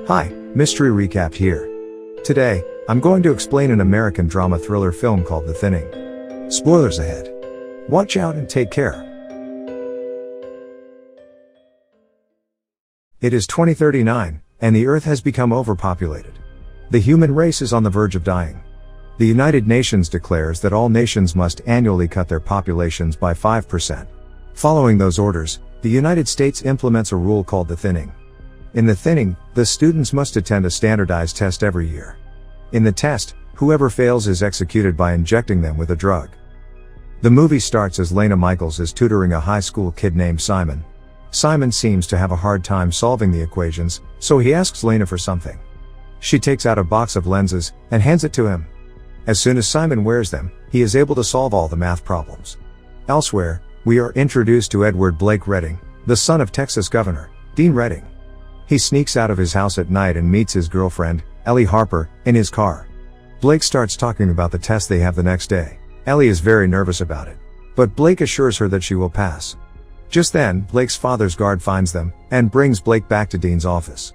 Hi, Mystery Recap here. Today, I'm going to explain an American drama thriller film called The Thinning. Spoilers ahead. Watch out and take care. It is 2039, and the Earth has become overpopulated. The human race is on the verge of dying. The United Nations declares that all nations must annually cut their populations by 5%. Following those orders, the United States implements a rule called the thinning. In the thinning, the students must attend a standardized test every year. In the test, whoever fails is executed by injecting them with a drug. The movie starts as Lena Michaels is tutoring a high school kid named Simon. Simon seems to have a hard time solving the equations, so he asks Lena for something. She takes out a box of lenses and hands it to him. As soon as Simon wears them, he is able to solve all the math problems. Elsewhere, we are introduced to Edward Blake Redding, the son of Texas Governor Dean Redding. He sneaks out of his house at night and meets his girlfriend, Ellie Harper, in his car. Blake starts talking about the test they have the next day. Ellie is very nervous about it, but Blake assures her that she will pass. Just then, Blake's father's guard finds them and brings Blake back to Dean's office.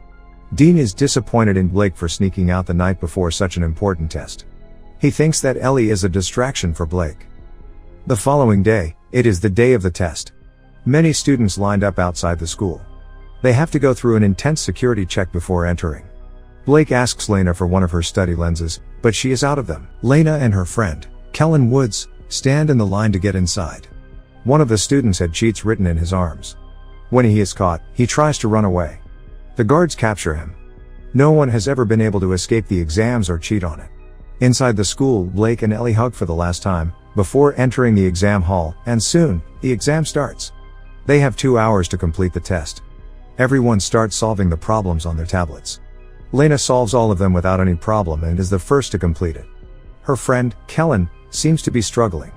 Dean is disappointed in Blake for sneaking out the night before such an important test. He thinks that Ellie is a distraction for Blake. The following day, it is the day of the test. Many students lined up outside the school. They have to go through an intense security check before entering. Blake asks Lena for one of her study lenses, but she is out of them. Lena and her friend, Kellen Woods, stand in the line to get inside. One of the students had cheats written in his arms. When he is caught, he tries to run away. The guards capture him. No one has ever been able to escape the exams or cheat on it. Inside the school, Blake and Ellie hug for the last time, before entering the exam hall, and soon, the exam starts. They have 2 hours to complete the test. Everyone starts solving the problems on their tablets. Lena solves all of them without any problem and is the first to complete it. Her friend, Kellen, seems to be struggling.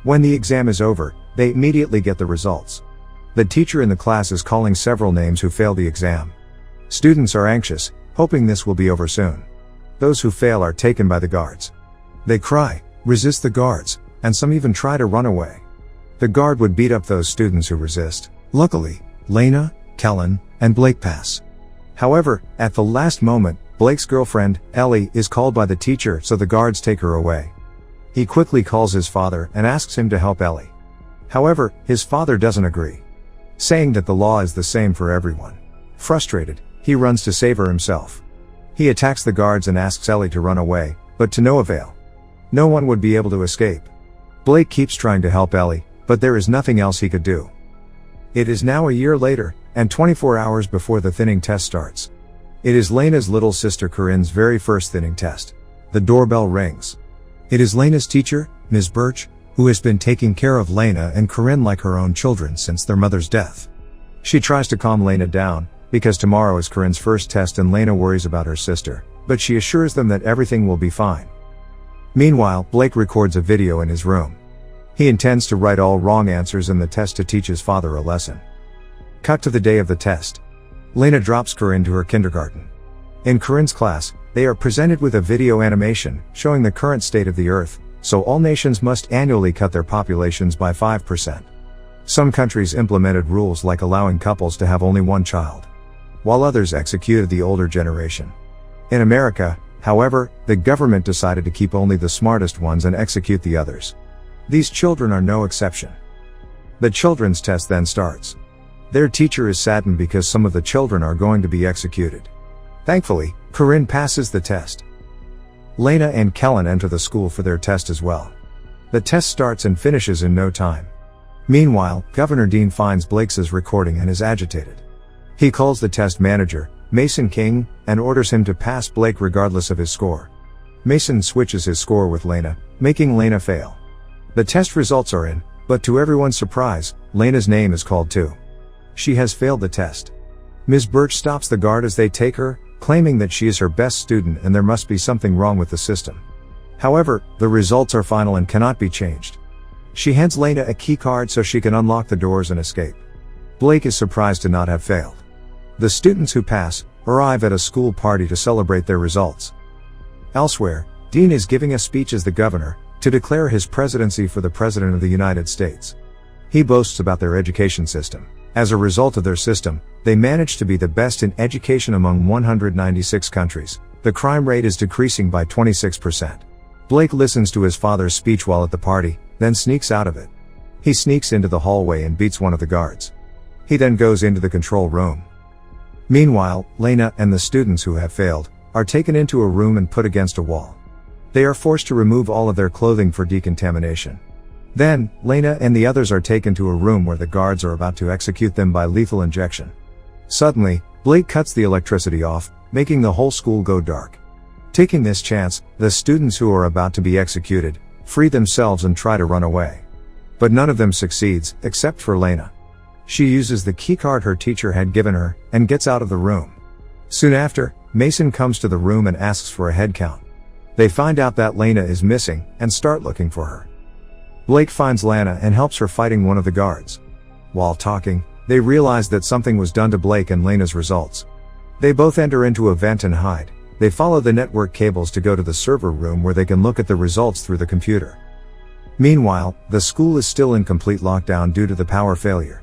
When the exam is over, they immediately get the results. The teacher in the class is calling several names who failed the exam. Students are anxious, hoping this will be over soon. Those who fail are taken by the guards. They cry, resist the guards, and some even try to run away. The guard would beat up those students who resist. Luckily, Lena, Kellen, and Blake pass. However, at the last moment, Blake's girlfriend, Ellie, is called by the teacher, so the guards take her away. He quickly calls his father and asks him to help Ellie. However, his father doesn't agree, saying that the law is the same for everyone. Frustrated, he runs to save her himself. He attacks the guards and asks Ellie to run away, but to no avail. No one would be able to escape. Blake keeps trying to help Ellie, but there is nothing else he could do. It is now a year later, and 24 hours before the thinning test starts. It is Lena's little sister Corinne's very first thinning test. The doorbell rings. It is Lena's teacher, Ms. Birch, who has been taking care of Lena and Corinne like her own children since their mother's death. She tries to calm Lena down, because tomorrow is Corinne's first test and Lena worries about her sister, but she assures them that everything will be fine. Meanwhile, Blake records a video in his room. He intends to write all wrong answers in the test to teach his father a lesson. Cut to the day of the test. Lena drops Corinne to her kindergarten. In Corinne's class, they are presented with a video animation showing the current state of the Earth, so all nations must annually cut their populations by 5%. Some countries implemented rules like allowing couples to have only one child, while others executed the older generation. In America, however, the government decided to keep only the smartest ones and execute the others. These children are no exception. The children's test then starts. Their teacher is saddened because some of the children are going to be executed. Thankfully, Corinne passes the test. Lena and Kellen enter the school for their test as well. The test starts and finishes in no time. Meanwhile, Governor Dean finds Blake's recording and is agitated. He calls the test manager, Mason King, and orders him to pass Blake regardless of his score. Mason switches his score with Lena, making Lena fail. The test results are in, but to everyone's surprise, Lena's name is called too. She has failed the test. Ms. Birch stops the guard as they take her, claiming that she is her best student and there must be something wrong with the system. However, the results are final and cannot be changed. She hands Lena a key card so she can unlock the doors and escape. Blake is surprised to not have failed. The students who pass arrive at a school party to celebrate their results. Elsewhere, Dean is giving a speech as the governor, to declare his presidency for the President of the United States. He boasts about their education system. As a result of their system, they manage to be the best in education among 196 countries. The crime rate is decreasing by 26%. Blake listens to his father's speech while at the party, then sneaks out of it. He sneaks into the hallway and beats one of the guards. He then goes into the control room. Meanwhile, Lena and the students who have failed are taken into a room and put against a wall. They are forced to remove all of their clothing for decontamination. Then, Lena and the others are taken to a room where the guards are about to execute them by lethal injection. Suddenly, Blake cuts the electricity off, making the whole school go dark. Taking this chance, the students who are about to be executed free themselves and try to run away. But none of them succeeds, except for Lena. She uses the keycard her teacher had given her, and gets out of the room. Soon after, Mason comes to the room and asks for a head count. They find out that Lena is missing, and start looking for her. Blake finds Lena and helps her fighting one of the guards. While talking, they realize that something was done to Blake and Lena's results. They both enter into a vent and hide. They follow the network cables to go to the server room where they can look at the results through the computer. Meanwhile, the school is still in complete lockdown due to the power failure.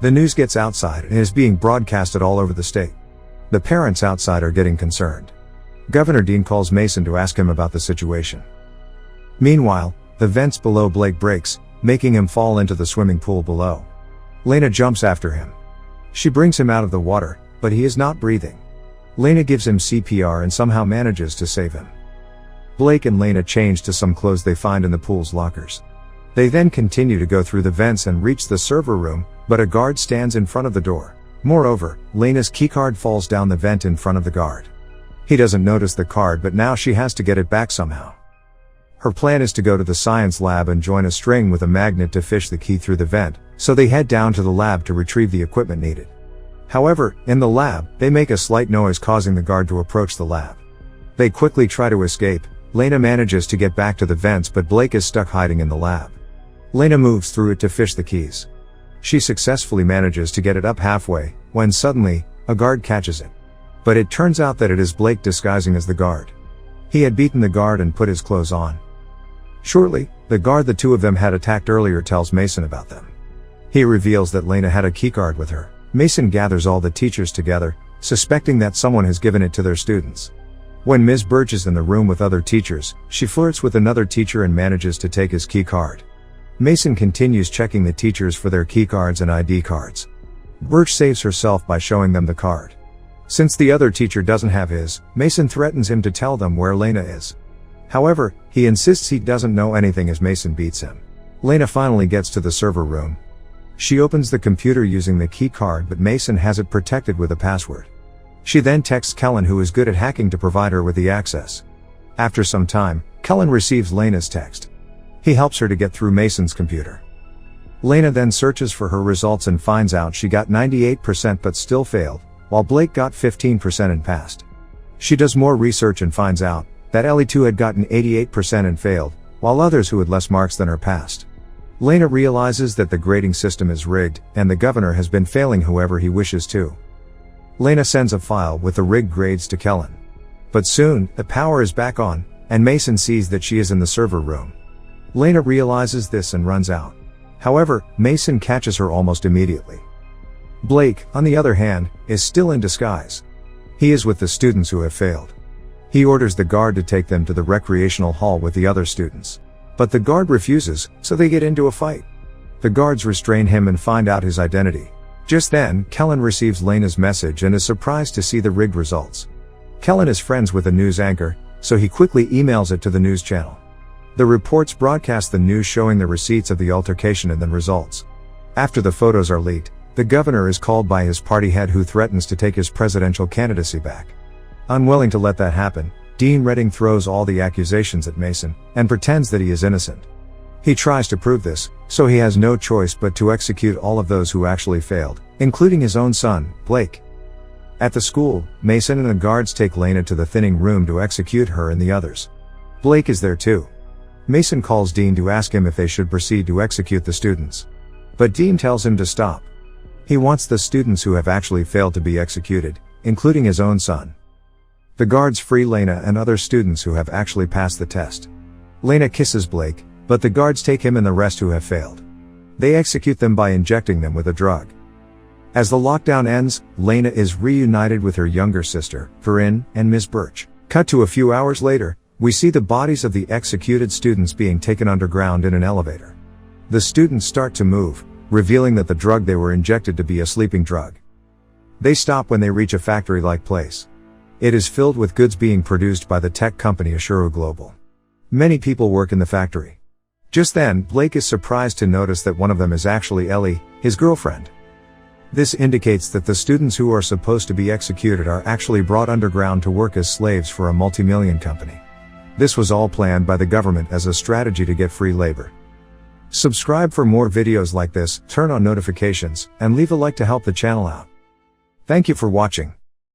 The news gets outside and is being broadcasted all over the state. The parents outside are getting concerned. Governor Dean calls Mason to ask him about the situation. Meanwhile, the vents below Blake breaks, making him fall into the swimming pool below. Lena jumps after him. She brings him out of the water, but he is not breathing. Lena gives him CPR and somehow manages to save him. Blake and Lena change to some clothes they find in the pool's lockers. They then continue to go through the vents and reach the server room, but a guard stands in front of the door. Moreover, Lena's keycard falls down the vent in front of the guard. He doesn't notice the card, but now she has to get it back somehow. Her plan is to go to the science lab and join a string with a magnet to fish the key through the vent, so they head down to the lab to retrieve the equipment needed. However, in the lab, they make a slight noise causing the guard to approach the lab. They quickly try to escape. Lena manages to get back to the vents, but Blake is stuck hiding in the lab. Lena moves through it to fish the keys. She successfully manages to get it up halfway, when suddenly, a guard catches it. But it turns out that it is Blake disguising as the guard. He had beaten the guard and put his clothes on. Shortly, the guard the two of them had attacked earlier tells Mason about them. He reveals that Lena had a keycard with her. Mason gathers all the teachers together, suspecting that someone has given it to their students. When Ms. Birch is in the room with other teachers, she flirts with another teacher and manages to take his keycard. Mason continues checking the teachers for their keycards and ID cards. Birch saves herself by showing them the card. Since the other teacher doesn't have his, Mason threatens him to tell them where Lena is. However, he insists he doesn't know anything as Mason beats him. Lena finally gets to the server room. She opens the computer using the keycard, but Mason has it protected with a password. She then texts Kellen, who is good at hacking, to provide her with the access. After some time, Kellen receives Lena's text. He helps her to get through Mason's computer. Lena then searches for her results and finds out she got 98% but still failed, while Blake got 15% and passed. She does more research and finds out that Ellie too had gotten 88% and failed, while others who had less marks than her passed. Lena realizes that the grading system is rigged, and the governor has been failing whoever he wishes to. Lena sends a file with the rigged grades to Kellen. But soon, the power is back on, and Mason sees that she is in the server room. Lena realizes this and runs out. However, Mason catches her almost immediately. Blake, on the other hand, is still in disguise. He is with the students who have failed. He orders the guard to take them to the recreational hall with the other students. But the guard refuses, so they get into a fight. The guards restrain him and find out his identity. Just then, Kellen receives Lena's message and is surprised to see the rigged results. Kellen is friends with a news anchor, so he quickly emails it to the news channel. The reports broadcast the news showing the receipts of the altercation and the results. After the photos are leaked, the governor is called by his party head, who threatens to take his presidential candidacy back. Unwilling to let that happen, Dean Redding throws all the accusations at Mason, and pretends that he is innocent. He tries to prove this, so he has no choice but to execute all of those who actually failed, including his own son, Blake. At the school, Mason and the guards take Lena to the thinning room to execute her and the others. Blake is there too. Mason calls Dean to ask him if they should proceed to execute the students. But Dean tells him to stop. He wants the students who have actually failed to be executed, including his own son. The guards free Lena and other students who have actually passed the test. Lena kisses Blake, but the guards take him and the rest who have failed. They execute them by injecting them with a drug. As the lockdown ends, Lena is reunited with her younger sister, Corinne, and Miss Birch. Cut to a few hours later, we see the bodies of the executed students being taken underground in an elevator. The students start to move, revealing that the drug they were injected to be a sleeping drug. They stop when they reach a factory-like place. It is filled with goods being produced by the tech company Ashuru Global. Many people work in the factory. Just then, Blake is surprised to notice that one of them is actually Ellie, his girlfriend. This indicates that the students who are supposed to be executed are actually brought underground to work as slaves for a multi-million company. This was all planned by the government as a strategy to get free labor. Subscribe for more videos like this, turn on notifications, and leave a like to help the channel out. Thank you for watching.